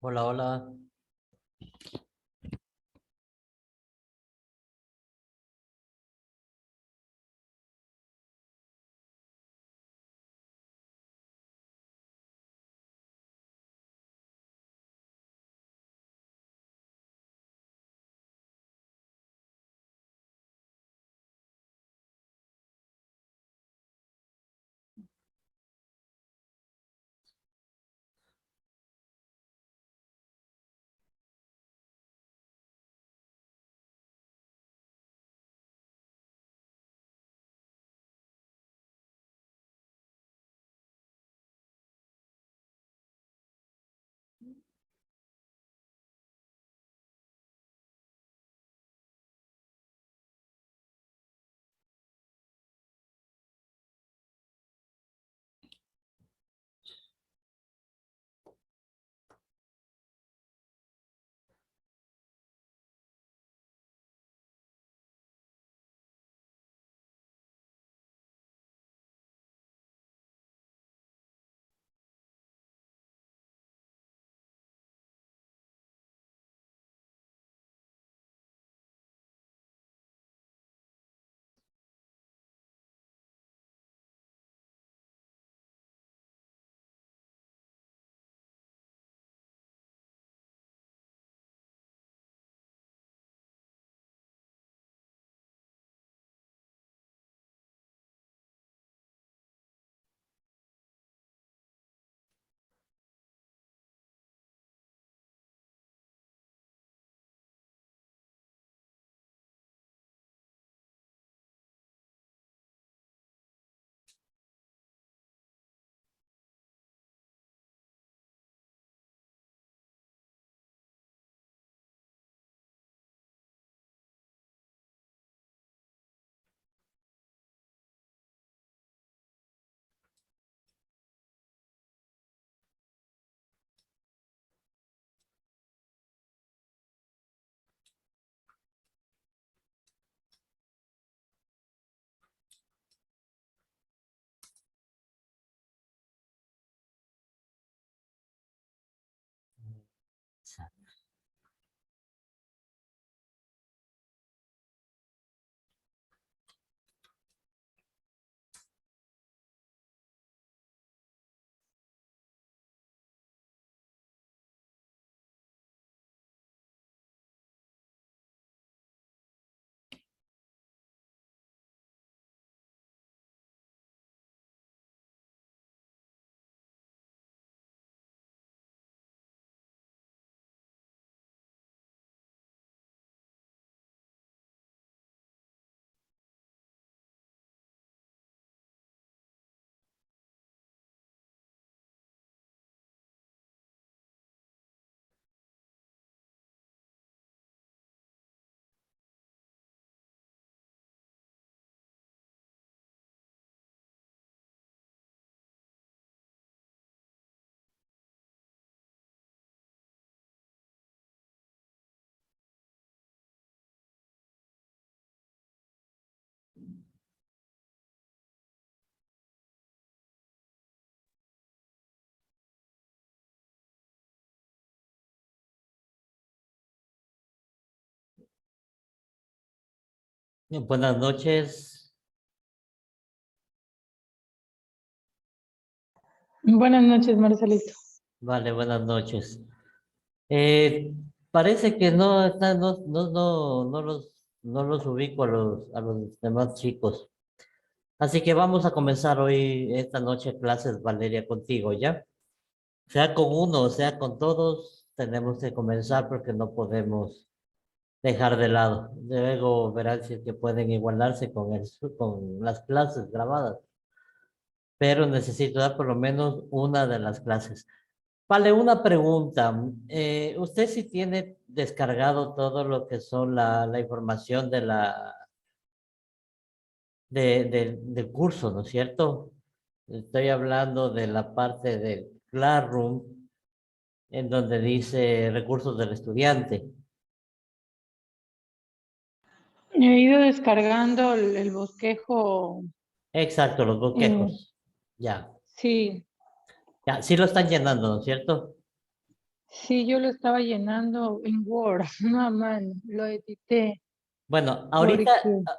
Hola, hola. Buenas noches. Buenas noches, Marcelito. Vale, buenas noches. Eh, Parece que no los ubico a a los demás chicos. Así que vamos a comenzar hoy, esta noche, clases, Valeria, contigo, ¿ya? Sea con uno o sea con todos, tenemos que comenzar porque no podemos dejar de lado. Luego verán si es que pueden igualarse con con las clases grabadas, pero necesito dar por lo menos una de las clases. Vale, una pregunta. ¿Usted sí tiene descargado todo lo que son la información de del curso, ¿no es cierto? Estoy hablando de la parte del Classroom, en donde dice recursos del estudiante. He ido descargando el bosquejo. Exacto, los eh, bosquejos. Ya, sí, ya, sí lo están llenando, ¿no es cierto? Sí, yo lo estaba llenando en Word, no a mano, lo edité Bueno, porque,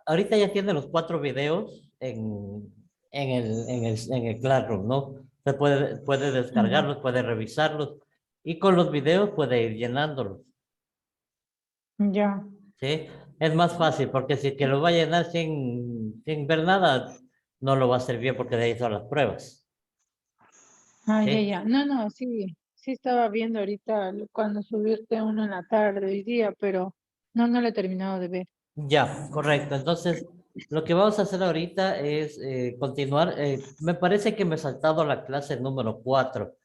ahorita ya tiene los 4 videos en el Classroom, ¿no? Se puede ya, descargarlos, puede revisarlos y con los videos puede ir llenándolos, ya, ¿sí? Es más fácil porque si que lo va a llenar sin ver nada, no lo va a hacer bien porque de ahí son las pruebas, ya, ¿sí? ya. No, no, sí, sí estaba viendo ahorita cuando subirte uno en la tarde hoy día, pero no lo he terminado de ver. Ya, correcto. Entonces, lo que vamos a hacer ahorita es continuar. Me parece que me he saltado la clase número 4.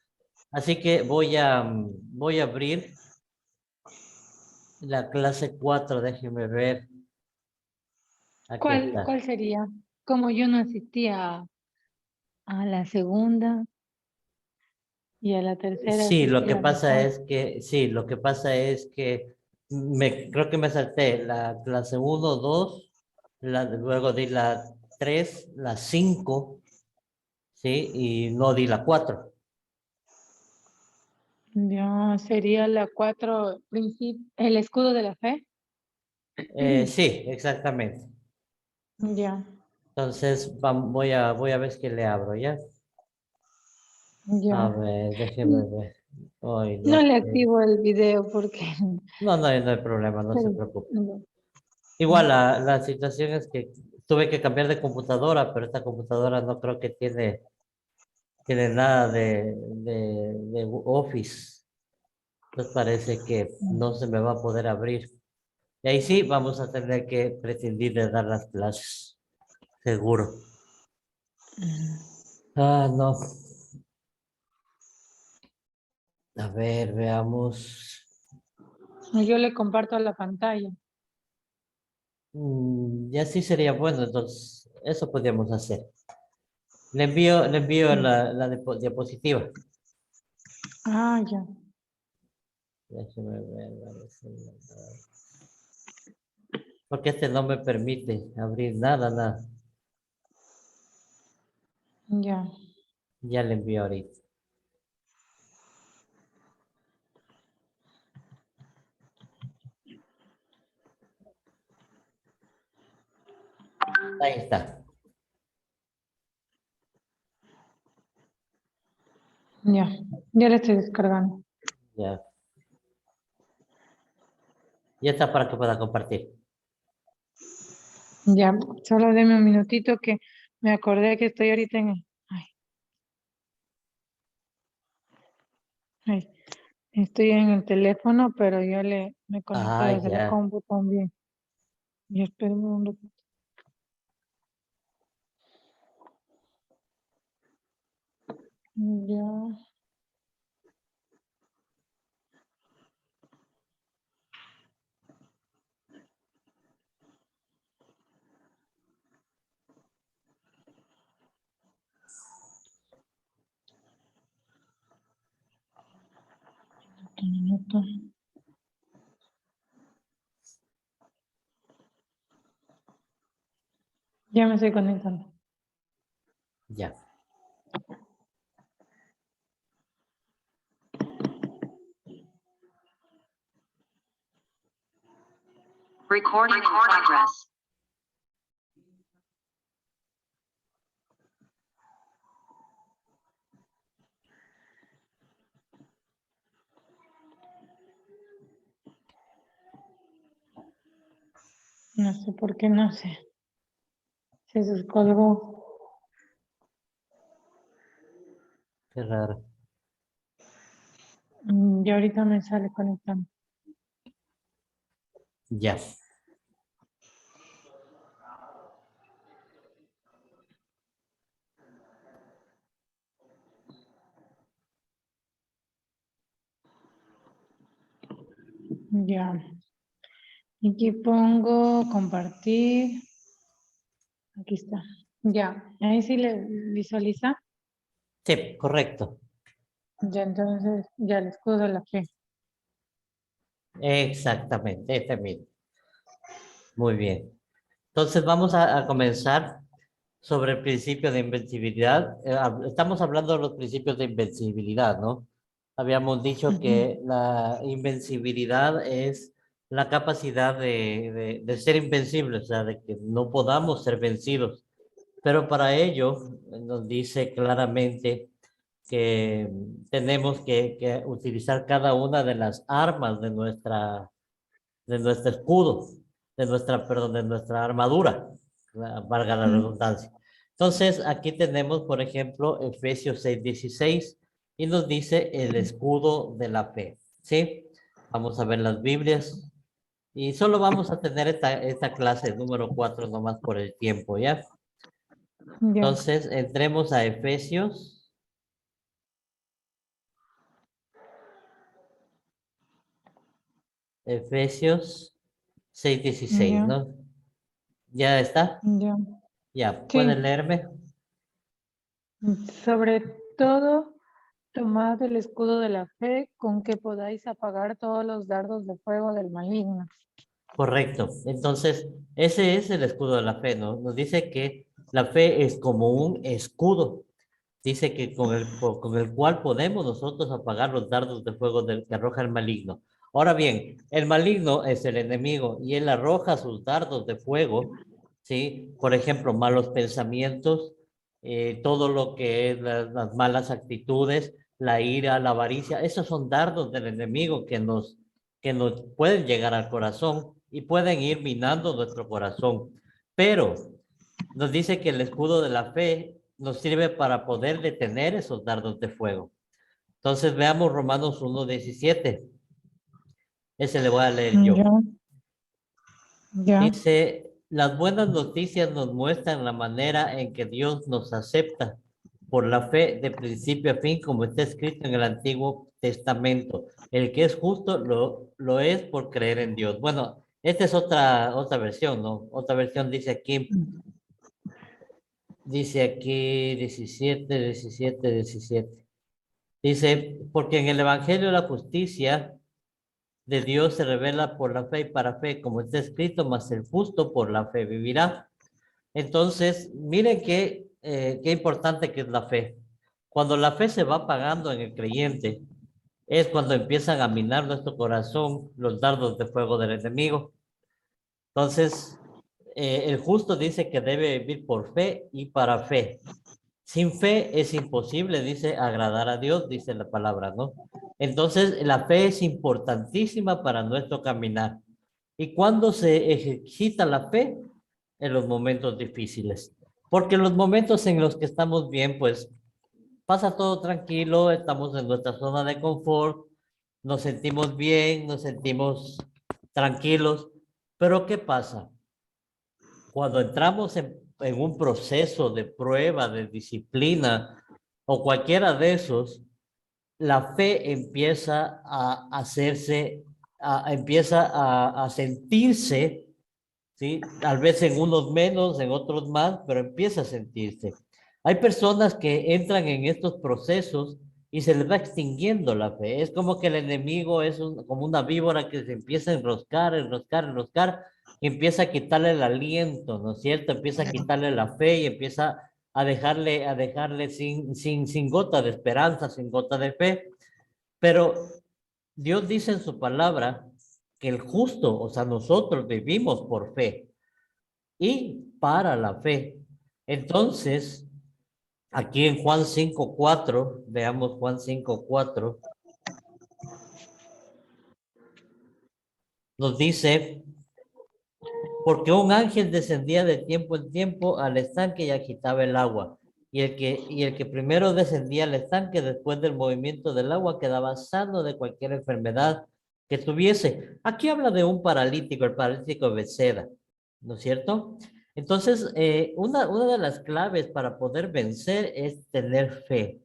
Así que voy a abrir la clase 4. Déjeme ver. Aquí ¿Cuál está. sería? Como yo no asistía a la segunda y a la tercera Sí, lo asistí que a la pasa cuarta. es que, sí, lo que pasa es que creo que me salté la clase 1, 2, luego di la 3, la 5, sí, y no di la 4. Ya sería la cuatro, el escudo de la fe. Sí, exactamente. Ya, Entonces, voy a ver si le abro, ¿ya? A ya. ver, déjeme ver. Ay, No no le sé. activo el video porque... No hay problema, no se preocupe. Ya. Igual la situación es que tuve que cambiar de computadora, pero esta computadora no creo que tiene nada de Office. Entonces parece que no se me va a poder abrir. Y ahí sí vamos a tener que prescindir de dar las clases, seguro. Ah, no. A ver, veamos. Yo le comparto la pantalla. Ya sí sería bueno, entonces eso podríamos hacer. Le envío diapositiva. Ya. Déjeme ver, porque este no me permite abrir nada, nada. Ya. Ya le envío ahorita. Ahí está. Ya. Ya le estoy descargando. Ya, ya está para que pueda compartir. Ya. Solo deme un minutito que me acordé que estoy ahorita en... Ay, ay. Estoy en el teléfono, pero ya me conecto Ah, desde la ya. compu también. Y espérenme un ratito. Ya. Un minuto. Ya me estoy conectando. Ya. Recording in progress. No sé por qué, no sé. Se descolgó. Qué raro. Ya ahorita me sale conectando. Ya. Ya. Aquí pongo compartir. Aquí está. Ya. Ahí sí le visualiza. Sí, correcto. Ya entonces, ya el escudo de la fe. Exactamente, este mismo. Muy bien. Entonces vamos a comenzar sobre el principio de invencibilidad. Estamos hablando de los principios de invencibilidad, ¿no? Habíamos dicho que la invencibilidad es la capacidad de ser invencible, o sea, de que no podamos ser vencidos. Pero para ello nos dice claramente que tenemos que utilizar cada una de las armas de nuestro escudo, perdón, de nuestra armadura, valga la redundancia. Entonces, aquí tenemos, por ejemplo, Efesios 6:16 y nos dice el escudo de la fe, ¿sí? Vamos a ver las Biblias y solo vamos a tener esta clase número 4 nomás por el tiempo, ¿ya? Ya, Entonces, entremos a Efesios. Efesios 6:16, ya, ¿no? ¿Ya está? ya. Ya, ¿pueden Sí, leerme? sobre todo, tomad el escudo de la fe con que podáis apagar todos los dardos de fuego del maligno. Correcto. Entonces, ese es el escudo de la fe, ¿no? Nos dice que la fe es como un escudo. Dice que con el cual podemos nosotros apagar los dardos de fuego que arroja el maligno. Ahora bien, el maligno es el enemigo y él arroja sus dardos de fuego, ¿sí? Por ejemplo, malos pensamientos, todo lo que es las malas actitudes, la ira, la avaricia, esos son dardos del enemigo que nos pueden llegar al corazón y pueden ir minando nuestro corazón. Pero nos dice que el escudo de la fe nos sirve para poder detener esos dardos de fuego. Entonces veamos Romanos 1:17. Ese le voy a leer yo. Ya, ya, Dice, las buenas noticias nos muestran la manera en que Dios nos acepta por la fe de principio a fin, como está escrito en el Antiguo Testamento. El que es justo lo es por creer en Dios. Bueno, esta es otra versión, ¿no? Otra versión dice aquí 17, 17, 17. Dice, porque en el Evangelio la justicia de Dios se revela por la fe y para fe, como está escrito, mas el justo por la fe vivirá. Entonces, miren qué importante que es la fe. Cuando la fe se va apagando en el creyente, es cuando empiezan a minar nuestro corazón los dardos de fuego del enemigo. Entonces, el justo dice que debe vivir por fe y para fe. Sin fe es imposible, dice, agradar a Dios, dice la palabra, ¿no? Entonces, la fe es importantísima para nuestro caminar. ¿Y cuando se ejercita la fe? En los momentos difíciles. Porque en los momentos en los que estamos bien, pues pasa todo tranquilo, estamos en nuestra zona de confort, nos sentimos bien, nos sentimos tranquilos. Pero ¿qué pasa? Cuando entramos en un proceso de prueba, de disciplina o cualquiera de esos, la fe empieza a hacerse, empieza a sentirse, ¿sí? Tal vez en unos menos, en otros más, pero empieza a sentirse. Hay personas que entran en estos procesos y se les va extinguiendo la fe. Es como que el enemigo es como una víbora que se empieza a enroscar, enroscar, enroscar, y empieza a quitarle el aliento, ¿no es cierto? Empieza a quitarle la fe y empieza a dejarle sin gota de esperanza, sin gota de fe. Pero Dios dice en su palabra que el justo, o sea, nosotros vivimos por fe y para la fe. Entonces, aquí en Juan 5:4, veamos Juan 5:4, nos dice, porque un ángel descendía de tiempo en tiempo al estanque y agitaba el agua. Y el que primero descendía al estanque después del movimiento del agua quedaba sano de cualquier enfermedad que tuviese. Aquí habla de un paralítico, el paralítico de Bethesda, ¿no es cierto? Entonces, una de las claves para poder vencer es tener fe.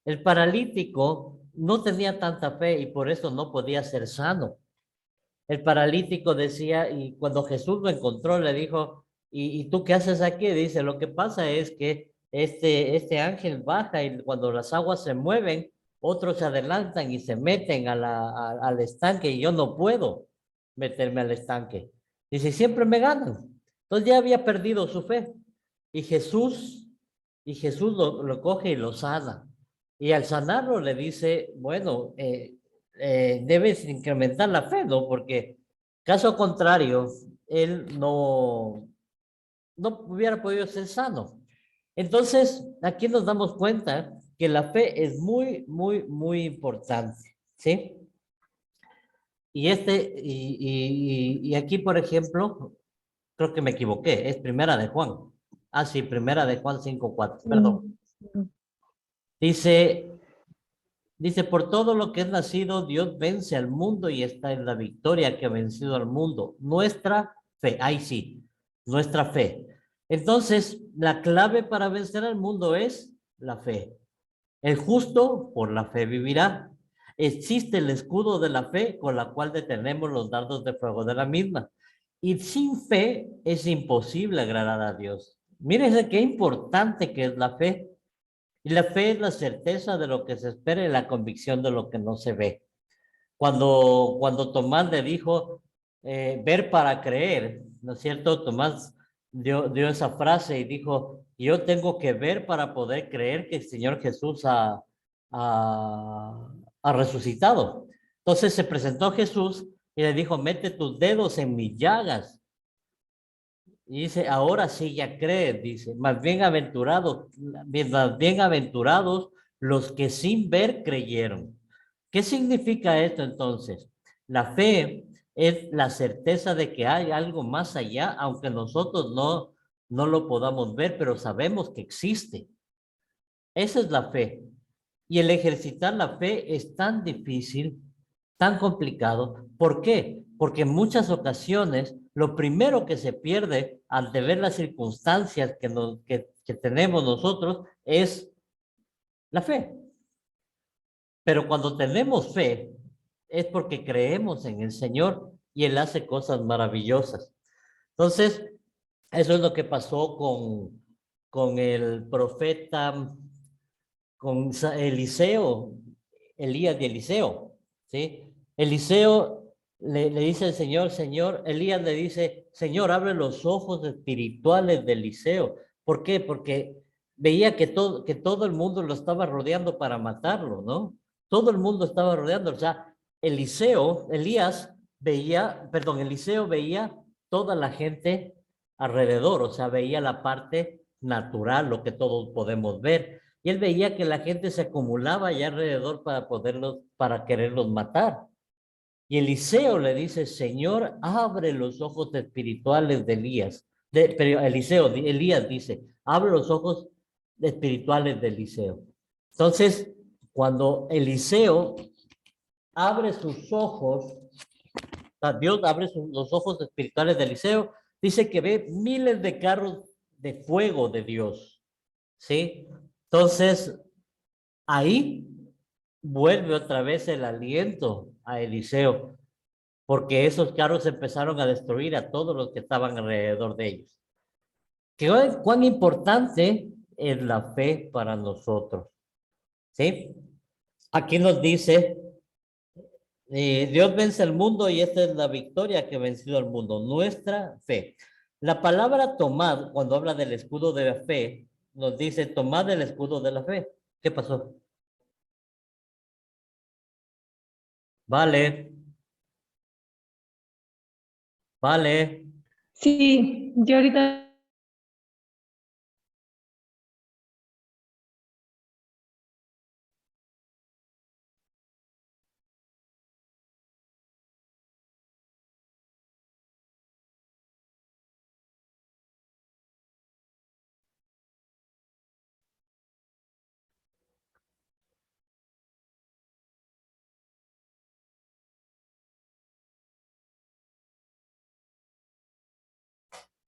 El paralítico no tenía tanta fe y por eso no podía ser sano. El paralítico decía, y cuando Jesús lo encontró, le dijo, ¿y tú qué haces aquí? Dice, lo que pasa es que este ángel baja y cuando las aguas se mueven, otros se adelantan y se meten al estanque y yo no puedo meterme al estanque. Dice, siempre me ganan. Entonces ya había perdido su fe. Y Jesús, y Jesús lo coge y lo sana. Y al sanarlo le dice, bueno, debes incrementar la fe, ¿no? Porque caso contrario, él no hubiera podido ser sano. Entonces, aquí nos damos cuenta que la fe es muy, muy, muy importante, ¿sí? Y aquí, por ejemplo, creo que me equivoqué, es Primera de Juan. Ah, sí, Primera de Juan 5:4, perdón. Mm, Dice, dice, por todo lo que es nacido, Dios vence al mundo y está en la victoria que ha vencido al mundo. Nuestra fe, ahí sí, nuestra fe. Entonces, la clave para vencer al mundo es la fe. El justo por la fe vivirá. Existe el escudo de la fe con la cual detenemos los dardos de fuego de la misma. Y sin fe es imposible agradar a Dios. Mírense qué importante que es la fe. Y la fe es la certeza de lo que se espera y la convicción de lo que no se ve. Cuando Tomás le dijo ver para creer, ¿no es cierto? Tomás dio esa frase y dijo, yo tengo que ver para poder creer que el Señor Jesús ha resucitado. Entonces se presentó Jesús y le dijo, mete tus dedos en mis llagas. Y dice, ahora sí ya crees, dice, más bienaventurados los que sin ver creyeron. ¿Qué significa esto entonces? La fe es la certeza de que hay algo más allá, aunque nosotros no lo podamos ver, pero sabemos que existe. Esa es la fe. Y el ejercitar la fe es tan difícil, tan complicado. ¿Por qué? Porque en muchas ocasiones lo primero que se pierde ante ver las circunstancias que tenemos nosotros es la fe. Pero cuando tenemos fe es porque creemos en el Señor y Él hace cosas maravillosas. Entonces, eso es lo que pasó con el profeta Eliseo, Elías y Eliseo, ¿sí? Eliseo le dice al Señor, Señor, Elías le dice, Señor, abre los ojos espirituales de Eliseo. ¿Por qué? Porque veía que todo el mundo lo estaba rodeando para matarlo, ¿no? Todo el mundo estaba rodeando, o sea, Eliseo veía toda la gente alrededor, o sea, veía la parte natural, lo que todos podemos ver y él veía que la gente se acumulaba allá alrededor para quererlos matar. Y Eliseo le dice, Señor, abre los ojos espirituales de Elías. Pero Elías dice, abre los ojos espirituales de Eliseo. Entonces, cuando Eliseo abre sus ojos, Dios abre los ojos espirituales de Eliseo, dice que ve miles de carros de fuego de Dios. ¿Sí? Entonces, ahí vuelve otra vez el aliento a Eliseo, porque esos carros empezaron a destruir a todos los que estaban alrededor de ellos. ¿Cuán importante es la fe para nosotros? ¿Sí? Aquí nos dice, Dios vence al mundo y esta es la victoria que ha vencido al mundo, nuestra fe. La palabra tomad, cuando habla del escudo de la fe, nos dice tomad el escudo de la fe. ¿Qué pasó? Vale, vale. Sí, yo ahorita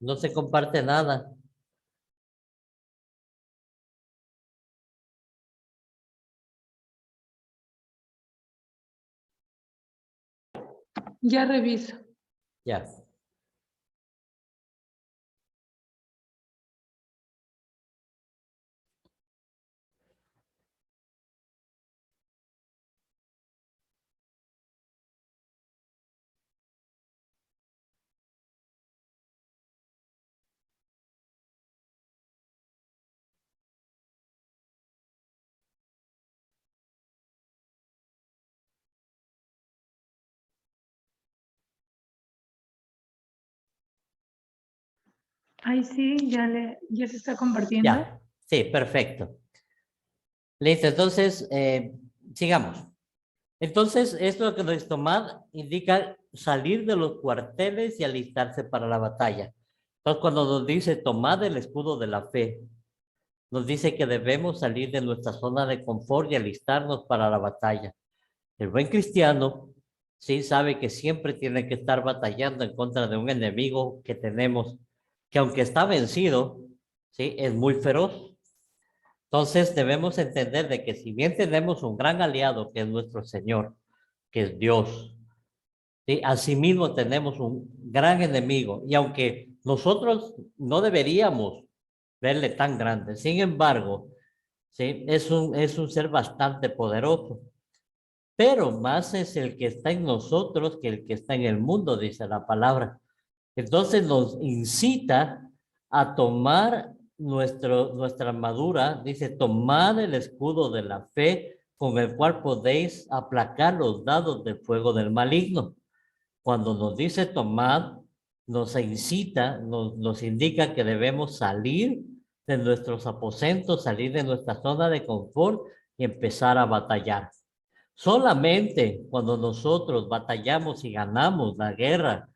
No se comparte nada. ya reviso. Ya. Ay, sí, ya se está compartiendo. Ya, sí, perfecto. Listo, entonces, sigamos. Entonces, esto que nos tomar indica salir de los cuarteles y alistarse para la batalla. Entonces, cuando nos dice tomad el escudo de la fe, nos dice que debemos salir de nuestra zona de confort y alistarnos para la batalla. El buen cristiano sí sabe que siempre tiene que estar batallando en contra de un enemigo que tenemos, que aunque está vencido, sí, es muy feroz. Entonces debemos entender de que si bien tenemos un gran aliado que es nuestro Señor, que es Dios, ¿sí? Asimismo tenemos un gran enemigo y aunque nosotros no deberíamos verle tan grande, sin embargo, ¿sí? Es un ser bastante poderoso, pero más es el que está en nosotros que el que está en el mundo, dice la palabra. Entonces nos incita a tomar nuestra armadura, dice, tomad el escudo de la fe con el cual podéis aplacar los dados del fuego del maligno. Cuando nos dice tomad, nos incita, nos indica que debemos salir de nuestros aposentos, salir de nuestra zona de confort y empezar a batallar. Solamente cuando nosotros batallamos y ganamos la guerra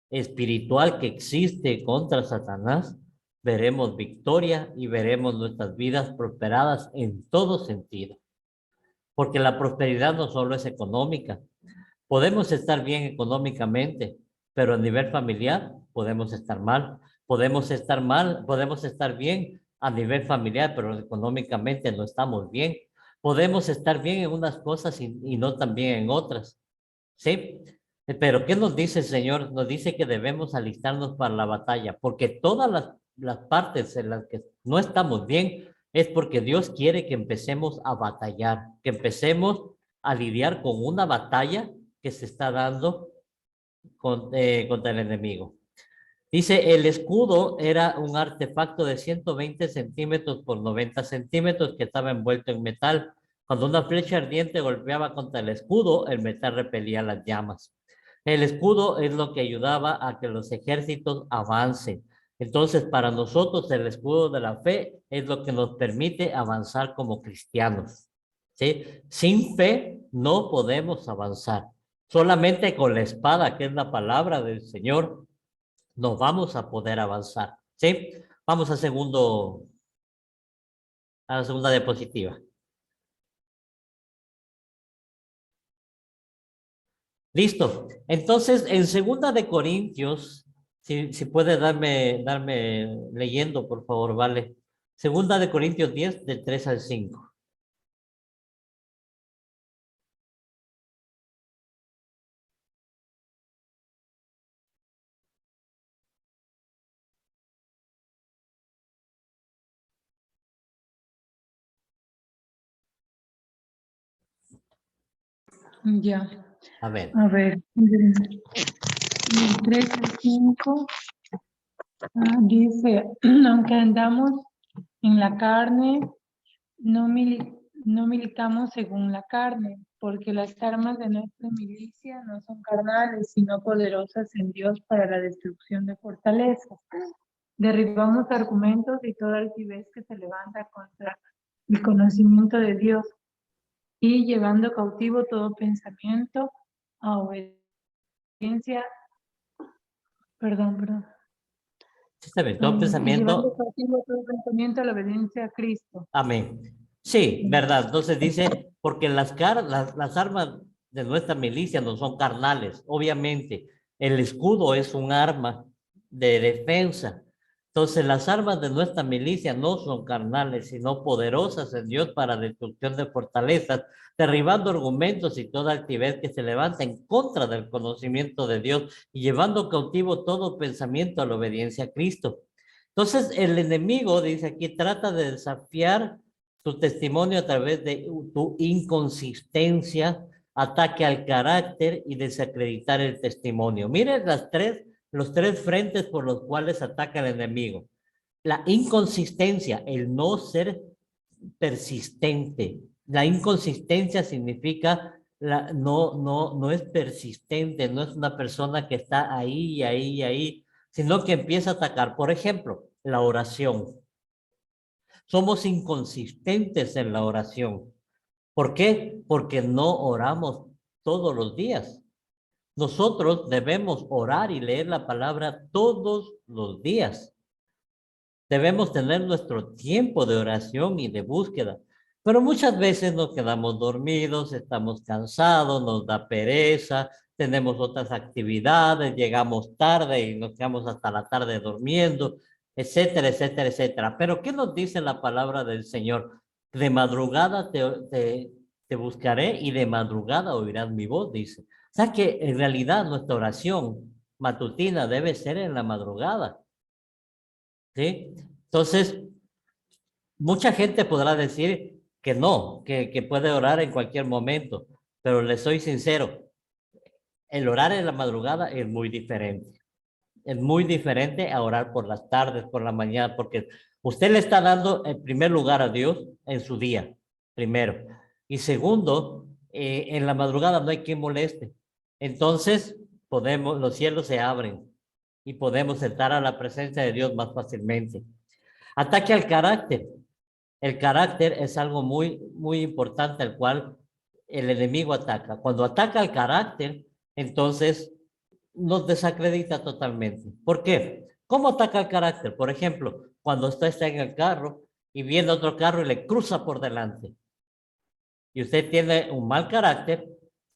espiritual que existe contra Satanás, veremos victoria y veremos nuestras vidas prosperadas en todo sentido. Porque la prosperidad no solo es económica. Podemos estar bien económicamente, pero a nivel familiar podemos estar mal. Podemos estar mal, podemos estar bien a nivel familiar, pero económicamente no estamos bien. Podemos estar bien en unas cosas y no tan bien en otras. ¿Sí? Pero ¿qué nos dice el Señor? Nos dice que debemos alistarnos para la batalla, porque todas las partes en las que no estamos bien es porque Dios quiere que empecemos a batallar, que empecemos a lidiar con una batalla que se está dando contra el enemigo. Dice, el escudo era un artefacto de 120 centímetros por 90 centímetros que estaba envuelto en metal. Cuando una flecha ardiente golpeaba contra el escudo, el metal repelía las llamas. El escudo es lo que ayudaba a que los ejércitos avancen. Entonces, para nosotros, el escudo de la fe es lo que nos permite avanzar como cristianos. ¿Sí? Sin fe no podemos avanzar. Solamente con la espada, que es la palabra del Señor, nos vamos a poder avanzar. ¿Sí? Vamos a la segunda diapositiva. Listo. Entonces, en segunda de Corintios, si puede darme leyendo, por favor, vale. Segunda de Corintios 10, del 3 al 5. Ya, A ver. a ver, del 3 al 5, dice, aunque andamos en la carne, no militamos según la carne, porque las armas de nuestra milicia no son carnales, sino poderosas en Dios para la destrucción de fortalezas. Derribamos argumentos y toda altivez que se levanta contra el conocimiento de Dios y llevando cautivo todo pensamiento a obediencia, perdón. Sí, está bien. Todo Y llevando pensamiento. cautivo todo pensamiento a la obediencia a Cristo. Amén. Sí, verdad. Entonces dice, porque las armas de nuestra milicia no son carnales. Obviamente, el escudo es un arma de defensa. Entonces, las armas de nuestra milicia no son carnales, sino poderosas en Dios para destrucción de fortalezas, derribando argumentos y toda altivez que se levanta en contra del conocimiento de Dios y llevando cautivo todo pensamiento a la obediencia a Cristo. Entonces, el enemigo, dice aquí, trata de desafiar tu testimonio a través de tu inconsistencia, ataque al carácter y desacreditar el testimonio. Miren los tres frentes por los cuales ataca el enemigo. La inconsistencia, el no ser persistente. La inconsistencia significa no es persistente, no es una persona que está ahí. sino que empieza a atacar. Por ejemplo, la oración. Somos inconsistentes en la oración. ¿Por qué? Porque no oramos todos los días. Nosotros debemos orar y leer la palabra todos los días. Debemos tener nuestro tiempo de oración y de búsqueda. Pero muchas veces nos quedamos dormidos, estamos cansados, nos da pereza, tenemos otras actividades, llegamos tarde y nos quedamos hasta la tarde durmiendo, etcétera, etcétera, etcétera. Pero ¿qué nos dice la palabra del Señor? De madrugada te buscaré y de madrugada oirás mi voz, dice. O sea que en realidad nuestra oración matutina debe ser en la madrugada. ¿Sí? Entonces, mucha gente podrá decir que no, que puede orar en cualquier momento, pero le soy sincero, el orar en la madrugada es muy diferente. Es muy diferente a orar por las tardes, por la mañana, porque usted le está dando en primer lugar a Dios en su día, primero. Y segundo, en la madrugada no hay quien moleste. Entonces, los cielos se abren y podemos entrar a la presencia de Dios más fácilmente. Ataque al carácter. El carácter es algo muy, muy importante al cual el enemigo ataca. Cuando ataca al carácter, entonces nos desacredita totalmente. ¿Por qué? ¿Cómo ataca el carácter? Por ejemplo, cuando usted está en el carro y viene otro carro y le cruza por delante y usted tiene un mal carácter,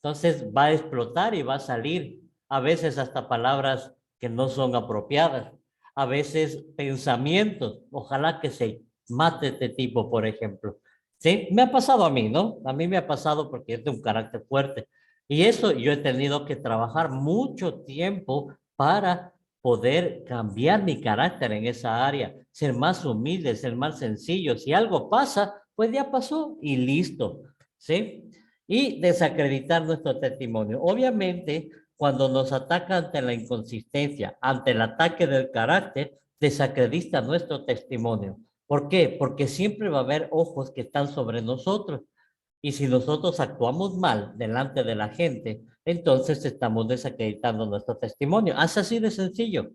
entonces va a explotar y va a salir a veces hasta palabras que no son apropiadas, a veces pensamientos, ojalá que se mate este tipo, por ejemplo. Sí, me ha pasado a mí, ¿no? A mí me ha pasado porque es de un carácter fuerte. Y eso yo he tenido que trabajar mucho tiempo para poder cambiar mi carácter en esa área, ser más humilde, ser más sencillo. Si algo pasa, pues ya pasó y listo. ¿Sí? Y desacreditar nuestro testimonio. Obviamente, cuando nos ataca ante la inconsistencia, ante el ataque del carácter, desacredita nuestro testimonio. ¿Por qué? Porque siempre va a haber ojos que están sobre nosotros. Y si nosotros actuamos mal delante de la gente, entonces estamos desacreditando nuestro testimonio. Es así de sencillo.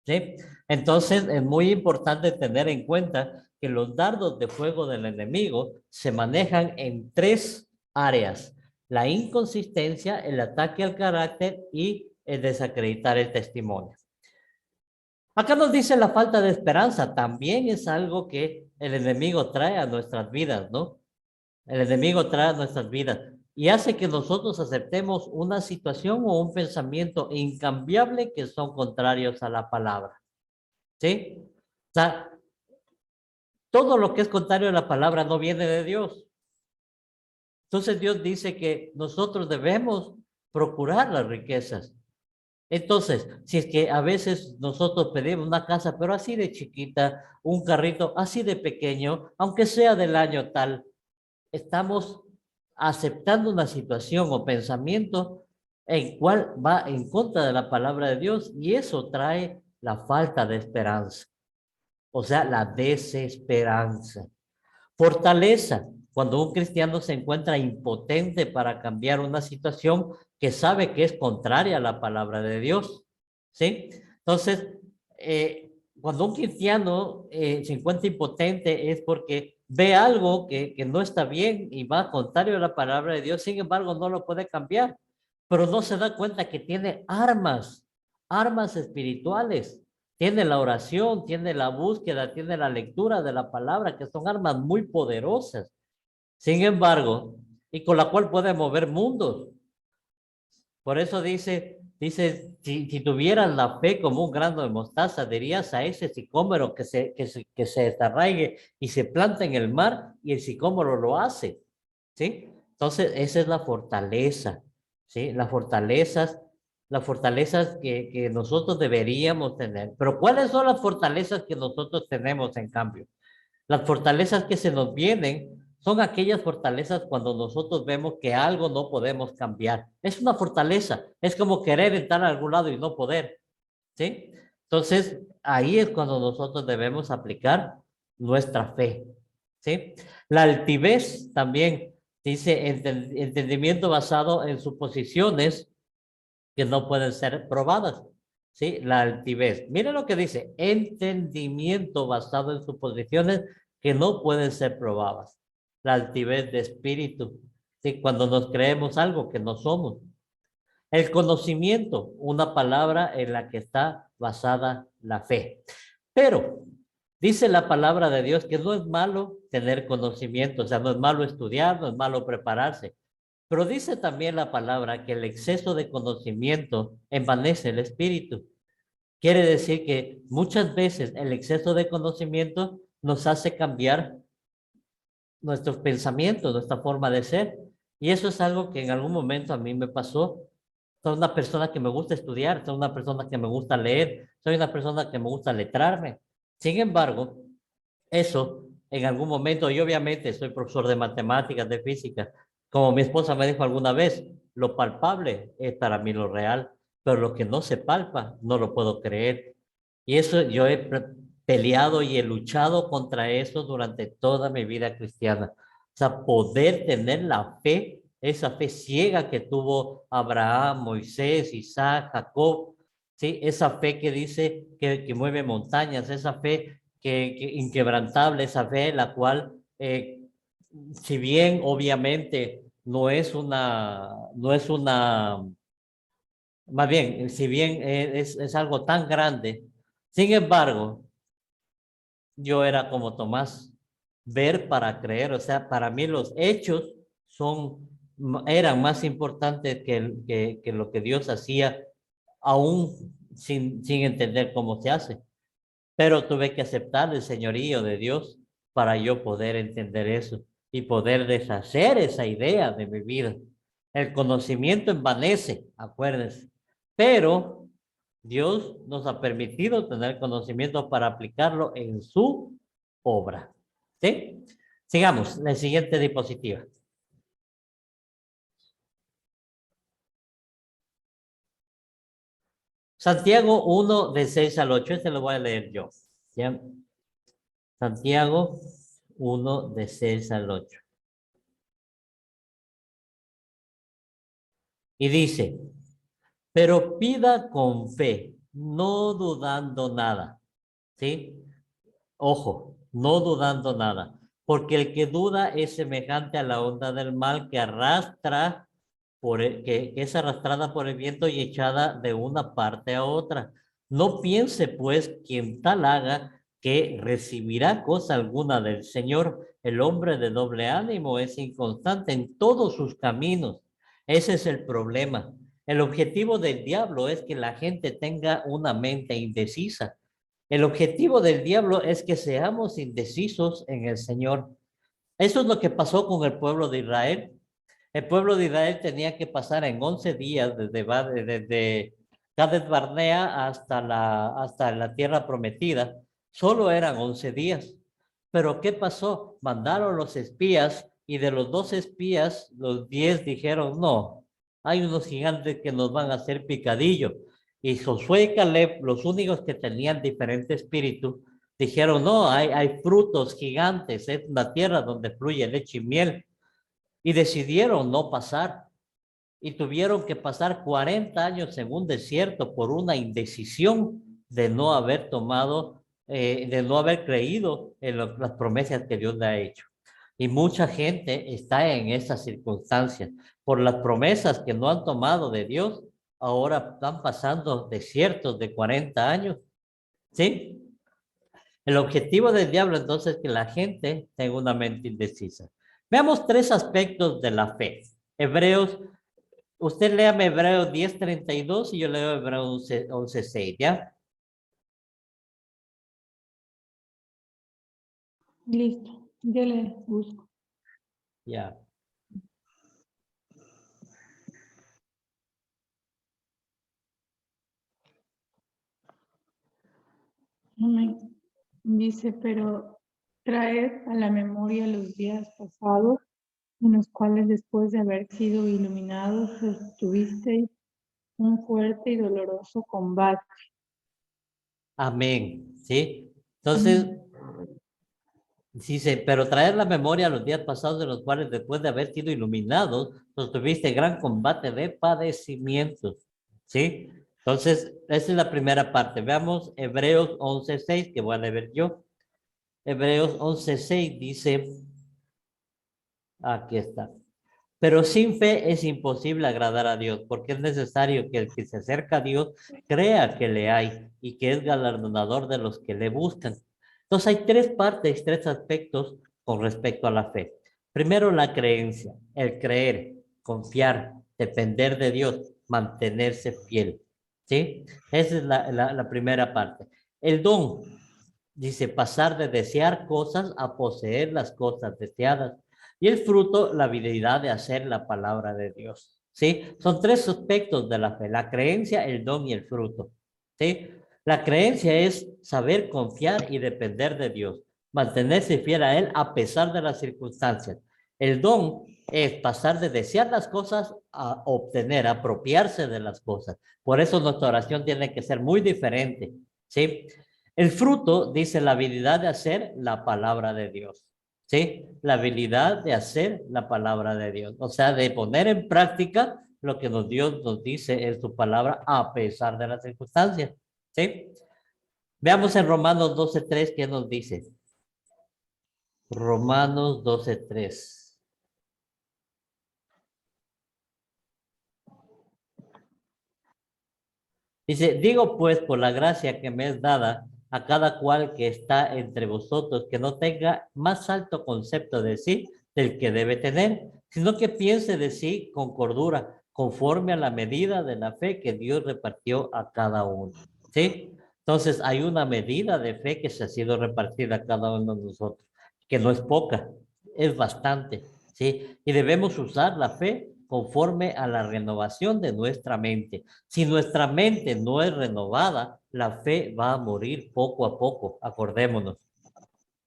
¿Sí? Entonces es muy importante tener en cuenta que los dardos de fuego del enemigo se manejan en tres áreas: la inconsistencia, el ataque al carácter y el desacreditar el testimonio. Acá nos dice la falta de esperanza, también es algo que el enemigo trae a nuestras vidas, ¿no? El enemigo trae a nuestras vidas y hace que nosotros aceptemos una situación o un pensamiento incambiable que son contrarios a la palabra. ¿Sí? O sea, todo lo que es contrario a la palabra no viene de Dios. Entonces Dios dice que nosotros debemos procurar las riquezas. Entonces, si es que a veces nosotros pedimos una casa, pero así de chiquita, un carrito así de pequeño, aunque sea del año tal, estamos aceptando una situación o pensamiento en cual va en contra de la palabra de Dios y eso trae la falta de esperanza. O sea, la desesperanza. Fortaleza, cuando un cristiano se encuentra impotente para cambiar una situación que sabe que es contraria a la palabra de Dios. ¿Sí? Entonces, cuando un cristiano se encuentra impotente es porque ve algo que no está bien y va contrario a la palabra de Dios, sin embargo, no lo puede cambiar, pero no se da cuenta que tiene armas espirituales. Tiene la oración, tiene la búsqueda, tiene la lectura de la palabra, que son armas muy poderosas. Sin embargo, y con la cual puede mover mundos. Por eso dice, si tuvieras la fe como un grano de mostaza, dirías a ese sicómoro que se desarraigue y se planta en el mar, y el sicómoro lo hace. ¿Sí? Entonces, esa es la fortaleza. ¿Sí? Las fortalezas que nosotros deberíamos tener. Pero ¿cuáles son las fortalezas que nosotros tenemos en cambio? Las fortalezas que se nos vienen son aquellas fortalezas cuando nosotros vemos que algo no podemos cambiar. Es una fortaleza, es como querer entrar a algún lado y no poder, ¿sí? Entonces, ahí es cuando nosotros debemos aplicar nuestra fe, ¿sí? La altivez también dice entendimiento basado en suposiciones que no pueden ser probadas. ¿sí? La altivez. Mira lo que dice, entendimiento basado en suposiciones que no pueden ser probadas. La altivez de espíritu, ¿sí? Cuando nos creemos algo que no somos. El conocimiento, una palabra en la que está basada la fe. Pero dice la palabra de Dios que no es malo tener conocimiento, o sea, no es malo estudiar, no es malo prepararse. Pero dice también la palabra que el exceso de conocimiento envanece el espíritu. Quiere decir que muchas veces el exceso de conocimiento nos hace cambiar nuestros pensamientos, nuestra forma de ser. Y eso es algo que en algún momento a mí me pasó. Soy una persona que me gusta estudiar, soy una persona que me gusta leer, soy una persona que me gusta letrarme. Sin embargo, eso en algún momento, y obviamente soy profesor de matemáticas, de física, como mi esposa me dijo alguna vez, lo palpable es para mí lo real, pero lo que no se palpa no lo puedo creer. Y eso yo he peleado y he luchado contra eso durante toda mi vida cristiana. O sea, poder tener la fe, esa fe ciega que tuvo Abraham, Moisés, Isaac, Jacob, ¿sí? Esa fe que dice que mueve montañas, esa fe que inquebrantable, esa fe, la cual, si bien obviamente no es una, más bien, si bien es algo tan grande, sin embargo, yo era como Tomás, ver para creer, o sea, para mí los hechos eran más importantes que lo que Dios hacía, aún sin entender cómo se hace. Pero tuve que aceptar el señorío de Dios para yo poder entender eso y poder deshacer esa idea de mi vida. El conocimiento envanece, acuérdense, pero Dios nos ha permitido tener conocimiento para aplicarlo en su obra. ¿Sí? Sigamos, la siguiente diapositiva. Santiago 1, de 6 al 8, este lo voy a leer yo. ¿Ya? Santiago 1, de 6 al 8. Y dice, pero pida con fe, no dudando nada. ¿Sí? Ojo, no dudando nada. Porque el que duda es semejante a la onda del mal que arrastra, que es arrastrada por el viento y echada de una parte a otra. No piense pues quien tal haga que recibirá cosa alguna del Señor. El hombre de doble ánimo es inconstante en todos sus caminos. Ese es el problema. El objetivo del diablo es que la gente tenga una mente indecisa. El objetivo del diablo es que seamos indecisos en el Señor. Eso es lo que pasó con el pueblo de Israel. El pueblo de Israel tenía que pasar en 11 días desde Cades Barnea hasta la tierra prometida. Solo eran 11 días. Pero ¿qué pasó? Mandaron los espías y de los 12 espías, los 10 dijeron, no, hay unos gigantes que nos van a hacer picadillo. Y Josué y Caleb, los únicos que tenían diferente espíritu, dijeron, no, hay frutos gigantes, es una tierra donde fluye leche y miel. Y decidieron no pasar. Y tuvieron que pasar 40 años en un desierto por una indecisión de no haber tomado, de no haber creído en las promesas que Dios le ha hecho. Y mucha gente está en esas circunstancias. Por las promesas que no han tomado de Dios, ahora están pasando desiertos de 40 años. ¿Sí? El objetivo del diablo entonces es que la gente tenga una mente indecisa. Veamos tres aspectos de la fe. Hebreos, usted léame Hebreos 10:32 y yo leo Hebreos 11:6, ¿ya? Listo, yo le busco. Ya. Amén. Dice, pero traed a la memoria los días pasados, en los cuales después de haber sido iluminados, tuvisteis un fuerte y doloroso combate. Amén. ¿Sí? Entonces, dice, pero traer la memoria a los días pasados de los cuales después de haber sido iluminados, tuviste gran combate de padecimientos. ¿Sí? Entonces, esa es la primera parte. Veamos Hebreos 11:6, que voy a leer yo. Hebreos 11:6 dice, aquí está. Pero sin fe es imposible agradar a Dios, porque es necesario que el que se acerca a Dios crea que le hay y que es galardonador de los que le buscan. Entonces hay tres partes, tres aspectos con respecto a la fe. Primero, la creencia, el creer, confiar, depender de Dios, mantenerse fiel. ¿Sí? Esa es la primera parte. El don, dice, pasar de desear cosas a poseer las cosas deseadas. Y el fruto, la habilidad de hacer la palabra de Dios. ¿Sí? Son tres aspectos de la fe, la creencia, el don y el fruto. ¿Sí? La creencia es saber confiar y depender de Dios, mantenerse fiel a Él a pesar de las circunstancias. El don es pasar de desear las cosas a obtener, apropiarse de las cosas. Por eso nuestra oración tiene que ser muy diferente. ¿Sí? El fruto dice la habilidad de hacer la palabra de Dios. ¿Sí? La habilidad de hacer la palabra de Dios. O sea, de poner en práctica lo que Dios nos dice en su palabra a pesar de las circunstancias. ¿Sí? Veamos en Romanos 12:3 qué nos dice. Romanos 12:3. Dice, digo pues por la gracia que me es dada a cada cual que está entre vosotros, que no tenga más alto concepto de sí del que debe tener, sino que piense de sí con cordura, conforme a la medida de la fe que Dios repartió a cada uno. ¿Sí? Entonces hay una medida de fe que se ha sido repartida a cada uno de nosotros, que no es poca, es bastante. ¿Sí? Y debemos usar la fe conforme a la renovación de nuestra mente. Si nuestra mente no es renovada, la fe va a morir poco a poco, acordémonos.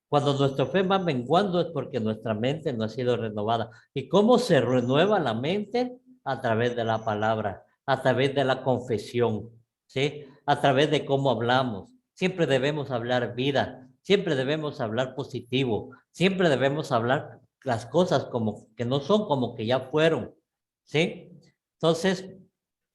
Cuando nuestra fe va menguando es porque nuestra mente no ha sido renovada. ¿Y cómo se renueva la mente? A través de la palabra, a través de la confesión, ¿sí? A través de cómo hablamos. Siempre debemos hablar vida, siempre debemos hablar positivo, siempre debemos hablar las cosas como que no son, como que ya fueron, ¿sí? Entonces,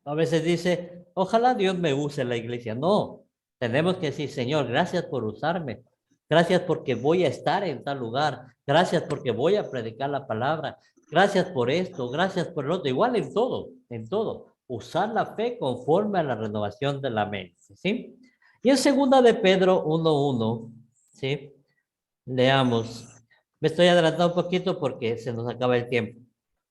a veces dice, ojalá Dios me use en la iglesia. No, tenemos que decir, Señor, gracias por usarme. Gracias porque voy a estar en tal lugar. Gracias porque voy a predicar la palabra. Gracias por esto, gracias por lo otro. Igual en todo, en todo. Usar la fe conforme a la renovación de la mente, ¿sí? Y en segunda de Pedro 1:1, ¿sí? Leamos. Me estoy adelantando un poquito porque se nos acaba el tiempo.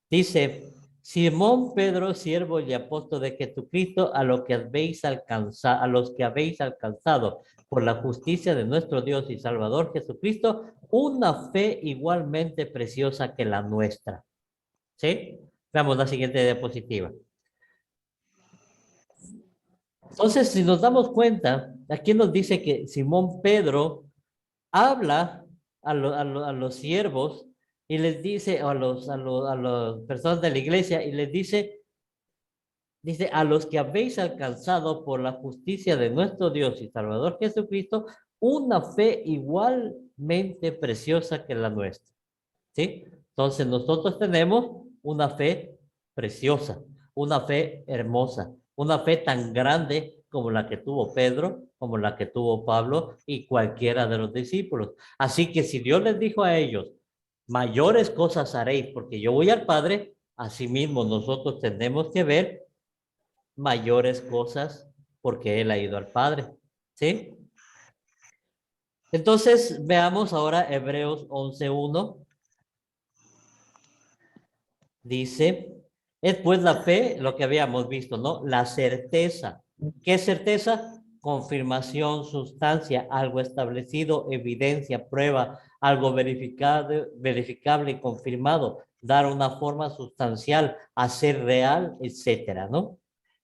Dice, Simón Pedro, siervo y apóstol de Jesucristo, a lo que habéis alcanzado, a los que habéis alcanzado por la justicia de nuestro Dios y Salvador Jesucristo, una fe igualmente preciosa que la nuestra. ¿Sí? Veamos la siguiente diapositiva. Entonces, si nos damos cuenta, aquí nos dice que Simón Pedro habla a los siervos y les dice, a las personas de la iglesia, y les dice, a los que habéis alcanzado por la justicia de nuestro Dios y Salvador Jesucristo, una fe igualmente preciosa que la nuestra. ¿Sí? Entonces nosotros tenemos una fe preciosa, una fe hermosa, una fe tan grande como la que tuvo Pedro, como la que tuvo Pablo y cualquiera de los discípulos. Así que si Dios les dijo a ellos, mayores cosas haréis porque yo voy al Padre, asimismo nosotros tenemos que ver mayores cosas porque Él ha ido al Padre. ¿Sí? Entonces veamos ahora Hebreos 11:1. Dice, es pues la fe, lo que habíamos visto, ¿no? La certeza. ¿Qué certeza? Confirmación, sustancia, algo establecido, evidencia, prueba, algo verificable y confirmado, dar una forma sustancial, hacer real, etcétera, ¿no?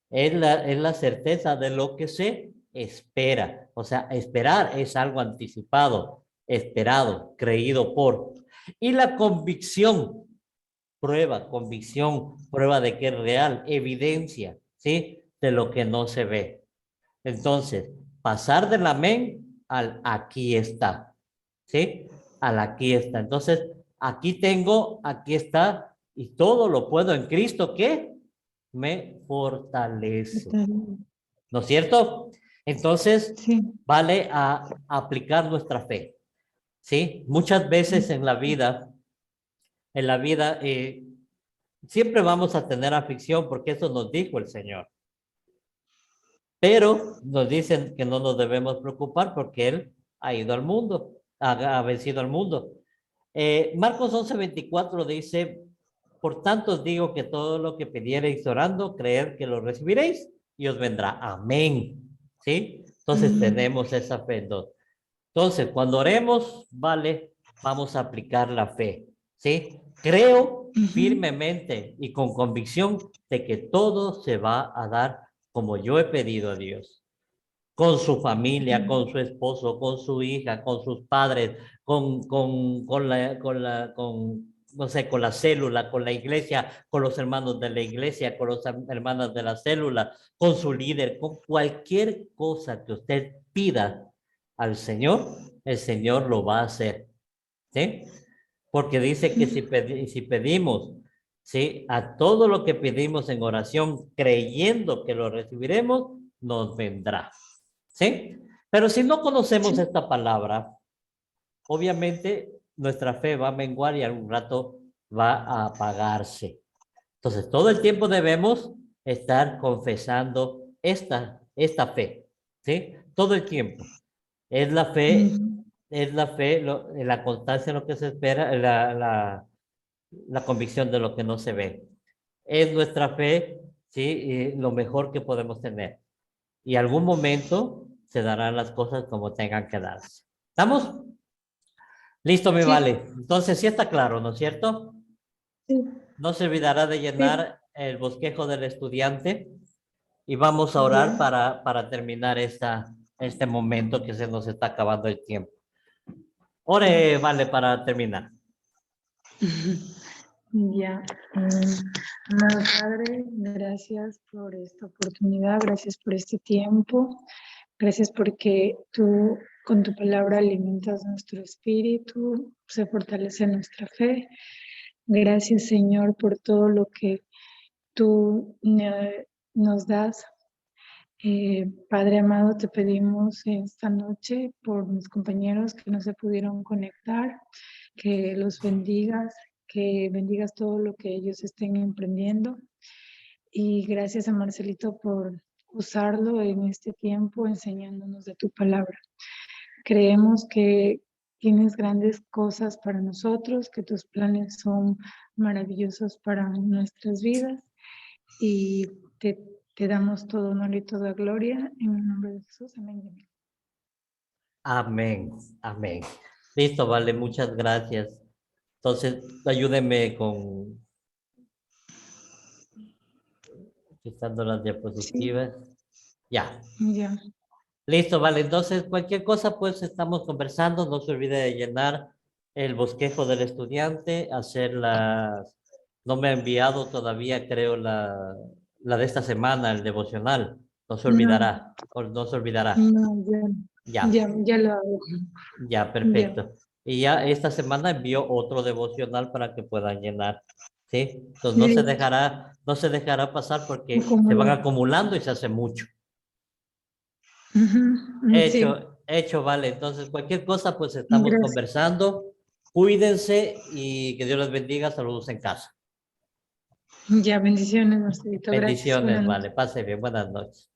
Es la certeza de lo que se espera. O sea, esperar es algo anticipado, esperado, creído por. Y la convicción, prueba, convicción, prueba de que es real, evidencia, ¿sí? De lo que no se ve. Entonces, pasar del amén al aquí está, ¿sí? Al aquí está. Entonces, aquí tengo, aquí está, y todo lo puedo en Cristo que me fortalece. ¿no es cierto? Entonces, Sí. vale a aplicar nuestra fe, ¿sí? Muchas veces en la vida, siempre vamos a tener aflicción porque eso nos dijo el Señor. Pero nos dicen que no nos debemos preocupar porque Él ha ido al mundo, ha vencido al mundo. Marcos 11:24 dice, por tanto os digo que todo lo que pidiereis orando, creed que lo recibiréis y os vendrá. Amén. ¿Sí? Entonces tenemos esa fe. Entonces, cuando oremos, vale, vamos a aplicar la fe. ¿Sí? Creo firmemente y con convicción de que todo se va a dar como yo he pedido a Dios, con su familia, con su esposo, con su hija, con sus padres, no sé, con la célula, con la iglesia, con los hermanos de la iglesia, con los hermanos de la célula, con su líder, con cualquier cosa que usted pida al Señor, el Señor lo va a hacer, ¿sí? Porque dice que si pedimos, ¿sí? A todo lo que pedimos en oración, creyendo que lo recibiremos, nos vendrá, ¿sí? Pero si no conocemos esta palabra, obviamente nuestra fe va a menguar y algún rato va a apagarse. Entonces, todo el tiempo debemos estar confesando esta fe, ¿sí? Todo el tiempo. Es la fe, la constancia en lo que se espera, la convicción de lo que no se ve. Es nuestra fe, ¿sí? Y lo mejor que podemos tener. Y algún momento se darán las cosas como tengan que darse. ¿Estamos? Listo, me Sí, vale. Entonces, sí está claro, ¿no es cierto? sí, No se olvidará de sí. llenar el bosquejo del estudiante y vamos a orar Ya, para terminar este momento que se nos está acabando el tiempo. Ore, vale, para terminar. ya. Amado Padre, gracias por esta oportunidad, gracias por este tiempo, gracias porque tú con tu palabra alimentas nuestro espíritu, se fortalece nuestra fe. Gracias, Señor, por todo lo que tú nos das. Padre amado, te pedimos esta noche por mis compañeros que no se pudieron conectar, que los bendigas, que bendigas todo lo que ellos estén emprendiendo. Y gracias a Marcelito por usarlo en este tiempo enseñándonos de tu palabra. Creemos que tienes grandes cosas para nosotros, que tus planes son maravillosos para nuestras vidas y te damos todo honor y toda gloria en el nombre de Jesús. Amén. Amén, amén. Listo, vale, muchas gracias. Entonces, ayúdenme con quitando las Sí, diapositivas. Ya. ya. Listo, vale. Entonces, cualquier cosa, pues estamos conversando. No se olvide de llenar el bosquejo del estudiante, hacer las... No me ha enviado todavía, creo, la de esta semana, el devocional. No se No, olvidará, o no se olvidará. no, Ya, ya lo hago. ya, Ya. perfecto. Y ya esta semana envió otro devocional para que puedan llenar. ¿Sí? Entonces Sí, no se dejará pasar porque se van como, acumulando y se hace mucho. sí, Hecho, vale. Entonces, cualquier cosa, pues estamos gracias. conversando. Cuídense y que Dios les bendiga. Saludos en casa. Ya, bendiciones, Marcelito. Gracias. Bendiciones, Buenas noches. vale. Pase bien. Buenas noches.